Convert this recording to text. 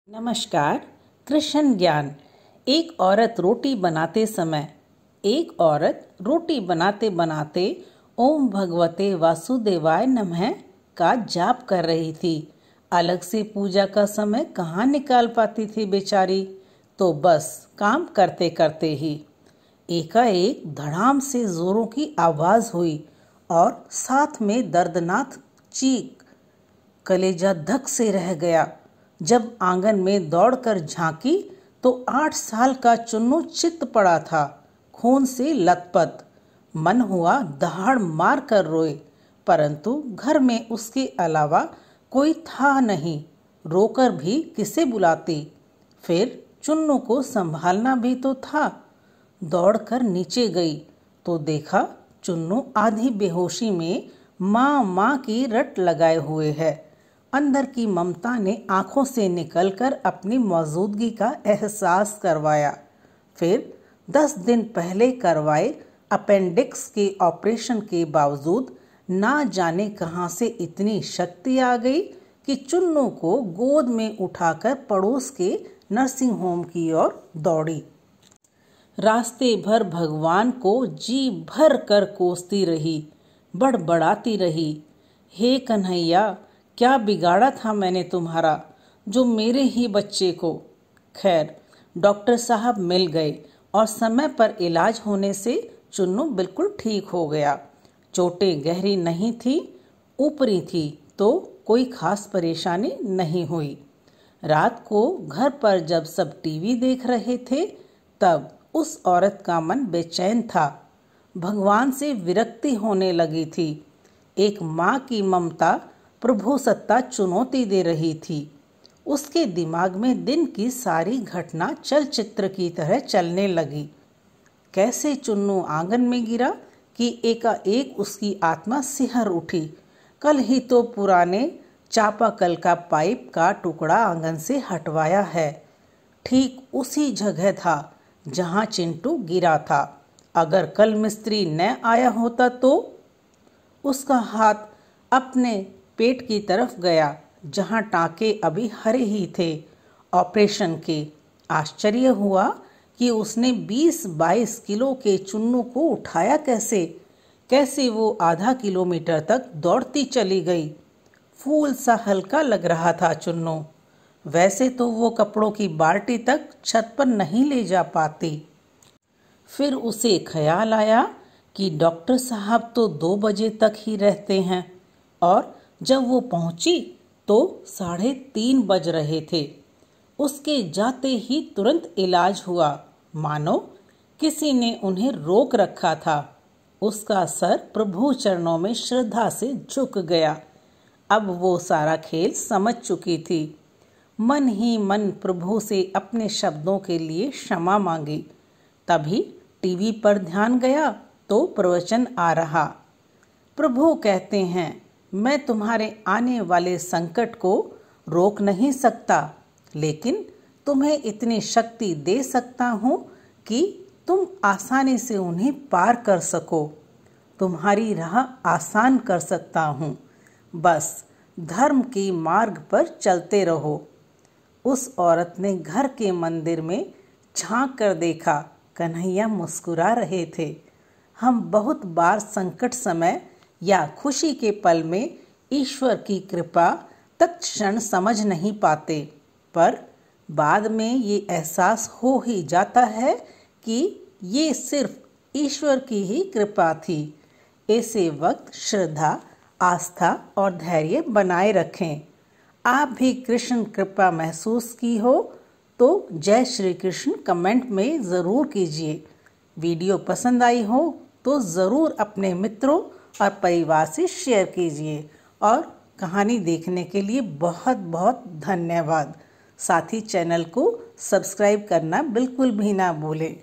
नमस्कार। कृष्ण ज्ञान। एक औरत रोटी बनाते बनाते ओम भगवते वासुदेवाय नमः का जाप कर रही थी। अलग से पूजा का समय कहाँ निकाल पाती थी बेचारी। तो बस काम करते करते ही एकाएक धड़ाम से जोरों की आवाज हुई और साथ में दर्दनाक चीख। कलेजा धक से रह गया। जब आंगन में दौड़कर झांकी तो 8 साल का चुन्नू चित पड़ा था, खून से लथपथ। मन हुआ दहाड़ मार कर रोए, परंतु घर में उसके अलावा कोई था नहीं। रोकर भी किसे बुलाती। फिर चुन्नू को संभालना भी तो था। दौड़कर नीचे गई तो देखा चुन्नू आधी बेहोशी में माँ माँ की रट लगाए हुए है। अंदर की ममता ने आंखों से निकलकर अपनी मौजूदगी का एहसास करवाया। फिर 10 दिन पहले करवाए अपेंडिक्स के ऑपरेशन के बावजूद ना जाने कहां से इतनी शक्ति आ गई कि चुन्नू को गोद में उठाकर पड़ोस के नर्सिंग होम की ओर दौड़ी। रास्ते भर भगवान को जी भर कर कोसती रही, बड़बड़ाती रही, हे कन्हैया, क्या बिगाड़ा था मैंने तुम्हारा, जो मेरे ही बच्चे को। खैर, डॉक्टर साहब मिल गए और समय पर इलाज होने से चुन्नू बिल्कुल ठीक हो गया। चोटें गहरी नहीं थी, ऊपरी थी, तो कोई खास परेशानी नहीं हुई। रात को घर पर जब सब टीवी देख रहे थे तब उस औरत का मन बेचैन था। भगवान से विरक्ति होने लगी थी। एक माँ की ममता प्रभु सत्ता चुनौती दे रही थी। उसके दिमाग में दिन की सारी घटना चलचित्र की तरह चलने लगी। कैसे चुन्नू आंगन में गिरा कि एकाएक उसकी आत्मा सिहर उठी। कल ही तो पुराने चापाकल का पाइप का टुकड़ा आंगन से हटवाया है। ठीक उसी जगह था जहां चिंटू गिरा था। अगर कल मिस्त्री न आया होता तो। उसका हाथ अपने पेट की तरफ गया जहां टाँके अभी हरे ही थे ऑपरेशन के। आश्चर्य हुआ कि उसने 20-22 किलो के चुन्नू को उठाया कैसे वो आधा किलोमीटर तक दौड़ती चली गई। फूल सा हल्का लग रहा था चुन्नू। वैसे तो वो कपड़ों की बाल्टी तक छत पर नहीं ले जा पाती। फिर उसे ख्याल आया कि डॉक्टर साहब तो 2 बजे तक ही रहते हैं और जब वो पहुंची तो 3:30 बज रहे थे। उसके जाते ही तुरंत इलाज हुआ, मानो किसी ने उन्हें रोक रखा था। उसका सर प्रभु चरणों में श्रद्धा से झुक गया। अब वो सारा खेल समझ चुकी थी। मन ही मन प्रभु से अपने शब्दों के लिए क्षमा मांगी। तभी टीवी पर ध्यान गया तो प्रवचन आ रहा। प्रभु कहते हैं, मैं तुम्हारे आने वाले संकट को रोक नहीं सकता, लेकिन तुम्हें इतनी शक्ति दे सकता हूँ कि तुम आसानी से उन्हें पार कर सको। तुम्हारी राह आसान कर सकता हूँ। बस धर्म के मार्ग पर चलते रहो। उस औरत ने घर के मंदिर में झांक कर देखा। कन्हैया मुस्कुरा रहे थे। हम बहुत बार संकट समय या खुशी के पल में ईश्वर की कृपा तत्क्षण समझ नहीं पाते, पर बाद में ये एहसास हो ही जाता है कि ये सिर्फ ईश्वर की ही कृपा थी। ऐसे वक्त श्रद्धा, आस्था और धैर्य बनाए रखें। आप भी कृष्ण कृपा महसूस की हो तो जय श्री कृष्ण कमेंट में ज़रूर कीजिए। वीडियो पसंद आई हो तो ज़रूर अपने मित्रों और परिवार से शेयर कीजिए। और कहानी देखने के लिए बहुत बहुत धन्यवाद। साथ ही चैनल को सब्सक्राइब करना बिल्कुल भी ना भूलें।